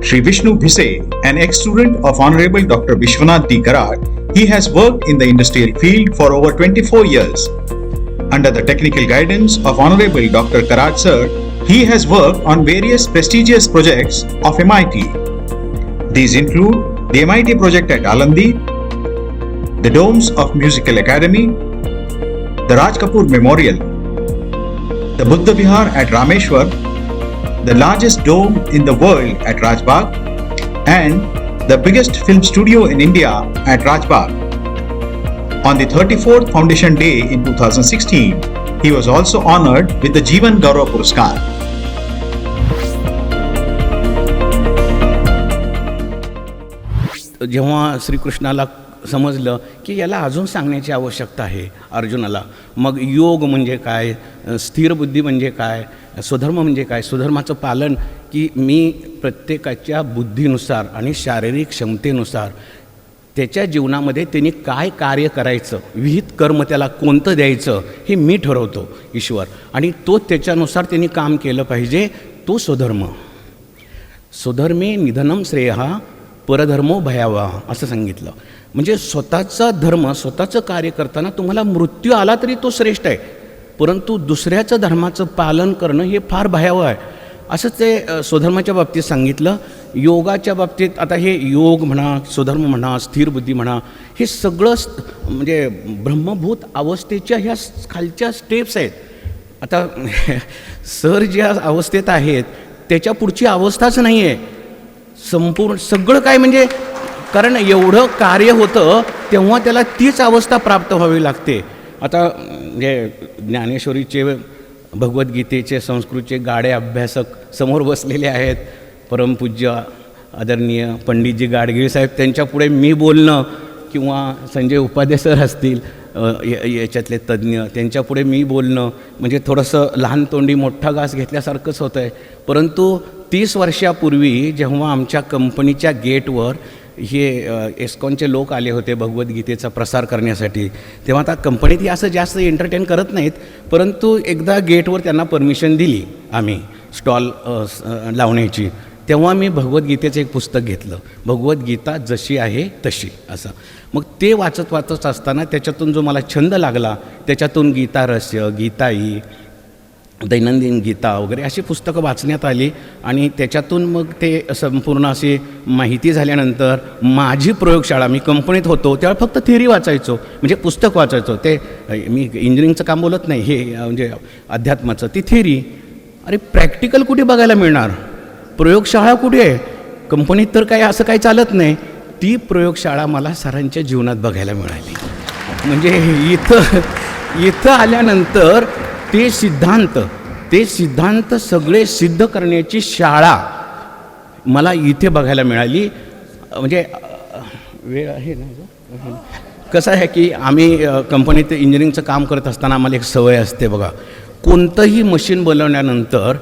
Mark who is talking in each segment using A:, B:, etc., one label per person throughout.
A: Shri Vishnu Bhise, an ex-student of Honorable Dr Vishwanath Karad, he has worked in the industrial field for over 24 years. Under the technical guidance of Honorable Dr Karad sir, he has worked on various prestigious projects of MIT. These include the MIT project at Alandi, the domes of Musical Academy, the Raj Kapoor Memorial, the Buddha Vihar at Rameshwar, the largest dome in the world at Raj Bag, and the biggest film studio in India at Raj Bag. On the 34th Foundation Day in 2016, he was also honored with the Jivan Gaurav Puraskar.
B: जेव्हा श्रीकृष्णाला समजलं की याला अजून सांगण्याची आवश्यकता आहे अर्जुनाला, मग योग म्हणजे काय, स्थिर बुद्धी म्हणजे काय, स्वधर्म म्हणजे काय, स्वधर्माचं पालन की मी प्रत्येकाच्या बुद्धीनुसार आणि शारीरिक क्षमतेनुसार त्याच्या जीवनामध्ये त्यांनी काय कार्य करायचं, विहित कर्म त्याला कोणतं द्यायचं हे मी ठरवतो ईश्वर, आणि तो त्याच्यानुसार त्यांनी काम केलं पाहिजे, तो स्वधर्म. स्वधर्मे निधनम श्रेयः परधर्मो भयावह असं सांगितलं. म्हणजे स्वतःचा धर्म, स्वतःचं कार्य करताना तुम्हाला मृत्यू आला तरी तो श्रेष्ठ आहे, परंतु दुसऱ्याचं धर्माचं पालन करणं हे फार भयावह आहे, असं ते स्वधर्माच्या बाबतीत सांगितलं. योगाच्या बाबतीत आता हे योग म्हणा, स्वधर्म म्हणा, स्थिर बुद्धी म्हणा, हे सगळं म्हणजे ब्रह्मभूत अवस्थेच्या ह्या खालच्या स्टेप्स आहेत. आता सर ज्या अवस्थेत आहेत त्याच्या पुढची अवस्थाच नाही आहे, संपूर्ण सगळं काय, म्हणजे कारण एवढं कार्य होतं तेव्हा त्याला तीच अवस्था प्राप्त व्हावी लागते. आता म्हणजे ज्ञानेश्वरीचे, भगवद्गीतेचे, संस्कृतचे गाडे अभ्यासक समोर बसलेले आहेत, परमपूज्य आदरणीय पंडितजी गाडगीळ साहेब, त्यांच्यापुढे मी बोलणं किंवा संजय उपाध्ये सर असतील याच्यातले तज्ज्ञ, त्यांच्यापुढे मी बोलणं म्हणजे थोडंसं लहान तोंडी मोठा घास घेतल्यासारखंच होतं आहे. परंतु 30 वर्षापूर्वी जेव्हा आमच्या कंपनीच्या गेटवर हे एस्कॉनचे लोक आले होते भगवद्गीतेचा प्रसार करण्यासाठी, तेव्हा आता कंपनीत हे असं जास्त एंटरटेन करत नाहीत, परंतु एकदा गेटवर त्यांना परमिशन दिली आम्ही स्टॉल लावण्याची, तेव्हा मी भगवद्गीतेचं एक पुस्तक घेतलं, भगवद्गीता जशी आहे तशी असं. मग ते वाचत असताना त्याच्यातून जो मला छंद लागला, त्याच्यातून गीता रहस्य, गीताई, दैनंदिन गीता वगैरे अशी पुस्तकं वाचण्यात आली, आणि त्याच्यातून मग ते संपूर्ण अशी माहिती झाल्यानंतर माझी प्रयोगशाळा, मी कंपनीत होतो तेव्हा फक्त थिअरी वाचायचो, म्हणजे पुस्तक वाचायचो, ते मी इंजिनिअरिंगचं काम बोलत नाही, हे म्हणजे अध्यात्माचं, ती थिअरी. अरे प्रॅक्टिकल कुठे बघायला मिळणार, प्रयोगशाळा कुठे आहे, कंपनीत तर काही असं काही चालत नाही. ती प्रयोगशाळा मला सरांच्या जीवनात बघायला मिळाली. म्हणजे इथं आल्यानंतर ते सिद्धांत सगळे सिद्ध करण्याची शाळा मला इथे बघायला मिळाली. म्हणजे वेळ आहे ना, कसं आहे की आम्ही कंपनीत इंजिनिअरिंगचं काम करत असताना आम्हाला एक सवय असते बघा, कोणतंही मशीन बनवल्यानंतर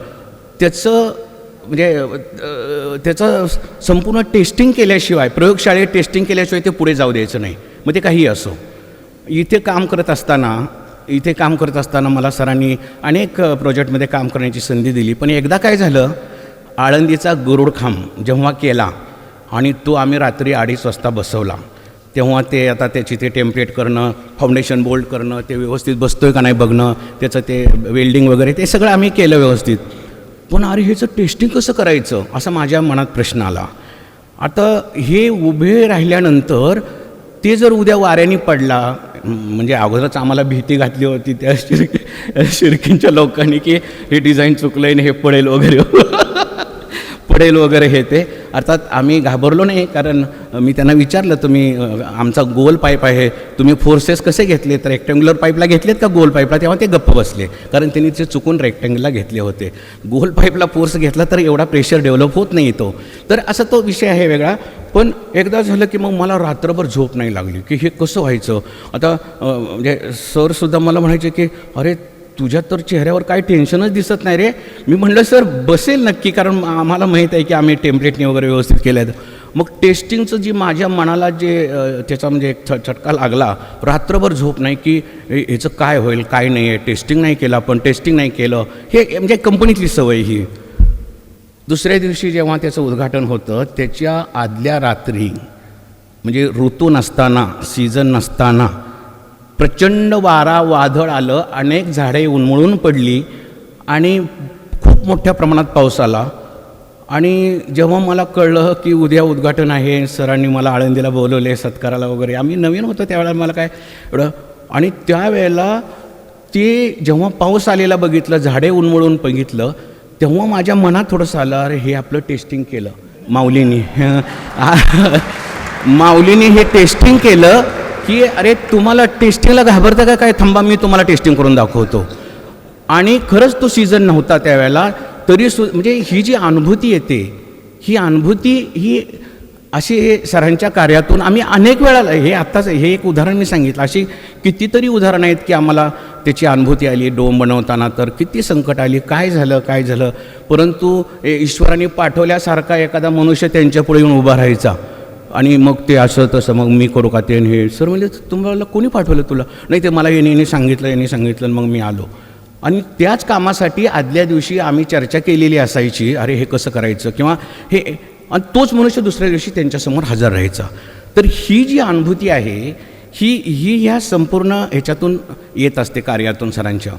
B: त्याचं संपूर्ण टेस्टिंग केल्याशिवाय, प्रयोगशाळेत टेस्टिंग केल्याशिवाय ते पुढे जाऊ द्यायचं नाही. मग ते काही असो, इथे काम करत असताना मला सरांनी अनेक प्रोजेक्टमध्ये काम करण्याची संधी दिली. पण एकदा काय झालं, आळंदीचा गरुडखांब जेव्हा केला आणि तो आम्ही रात्री 2:30 वाजता बसवला, तेव्हा ते आता त्याची ते टेम्पलेट करणं, फाउंडेशन बोल्ट करणं, ते व्यवस्थित बसतोय का नाही बघणं, त्याचं ते वेल्डिंग वगैरे ते सगळं आम्ही केलं व्यवस्थित. पण अरे ह्याचं टेस्टिंग कसं करायचं असा माझ्या मनात प्रश्न आला. आता हे उभे राहिल्यानंतर ते जर उद्या वाऱ्याने पडला, म्हणजे अगोदरच आम्हाला भीती घातली होती त्या शिर्कींच्या लोकांनी की हे डिझाईन चुकलं आहे, हे पडेल वगैरे हे ते. अर्थात आम्ही घाबरलो नाही, कारण मी त्यांना विचारलं, तुम्ही आमचा गोल पाईप आहे, तुम्ही फोर्सेस कसे घेतले, तर रेक्टँग्युलर पाईपला घेतलेत का गोल पाईपला, तेव्हा ते गप्प बसले, कारण त्यांनी ते चुकून रेक्टँगलला घेतले होते. गोल पाईपला फोर्स घेतला तर एवढा प्रेशर डेव्हलप होत नाही तो, तर असा तो विषय आहे वेगळा. पण एकदा झालं की मग मला रात्रभर झोप नाही लागली की हे कसं व्हायचं. आता म्हणजे सरसुद्धा मला म्हणायचे की अरे तुझ्या तर चेहऱ्यावर काय टेन्शनच दिसत नाही रे. मी म्हटलं सर बसेल नक्की, कारण आम्हाला माहीत आहे की आम्ही टेम्पलेटने वगैरे व्यवस्थित केलं आहे. मग टेस्टिंगचं जी माझ्या मनाला जे त्याचा म्हणजे एक चटका लागला, रात्रभर झोप नाही की ह्याचं काय होईल काय नाही आहे, टेस्टिंग नाही केलं आपण, टेस्टिंग नाही केलं, हे म्हणजे कंपनीतली सवय ही. दुसऱ्या दिवशी जेव्हा त्याचं उद्घाटन होतं त्याच्या आदल्या रात्री म्हणजे ऋतू नसताना, सीझन नसताना प्रचंड वारा वादळ आलं, अनेक झाडे उन्मळून पडली आणि खूप मोठ्या प्रमाणात पाऊस आला. आणि जेव्हा मला कळलं की उद्या उद्घाटन आहे, सरांनी मला आळंदीला बोलवले सत्काराला वगैरे, आम्ही नवीन होतो त्यावेळेला, मला काय एवढं, आणि त्यावेळेला ते जेव्हा पाऊस आलेला बघितलं, झाडे उन्मळून बघितलं, तेव्हा माझ्या मनात थोडंसं आलं, अरे हे आपलं टेस्टिंग केलं माऊलींनी. माऊलींनी हे टेस्टिंग केलं की अरे तुम्हाला टेस्टिंगला घाबरतं का काय, थांबा मी तुम्हाला टेस्टिंग करून दाखवतो. आणि खरंच तो सीझन नव्हता त्यावेळेला, तरी म्हणजे ही जी अनुभूती येते, ही अनुभूती ही अशी सरांच्या कार्यातून आम्ही अनेक वेळा, हे आत्ताच हे एक उदाहरण मी सांगितलं, अशी कितीतरी उदाहरणं आहेत की आम्हाला त्याची अनुभूती आली. डोम बनवताना तर किती संकट आली, काय झालं, परंतु ईश्वराने पाठवल्यासारखा एखादा मनुष्य त्यांच्यापुढे येऊन उभा राहायचा आणि मग ते असं तसं, मग मी करू का ते, हे सर म्हणजे तुम्हाला कोणी पाठवलं तुला, नाही ते मला यांनी सांगितलं मग मी आलो. आणि त्याच कामासाठी आदल्या दिवशी आम्ही चर्चा केलेली असायची, अरे हे कसं करायचं किंवा हे, आणि तोच मनुष्य दुसऱ्या दिवशी त्यांच्यासमोर हजर राहायचा. तर ही जी अनुभूती आहे ही ह्या संपूर्ण ह्याच्यातून येत असते, कार्यातून सरांच्या.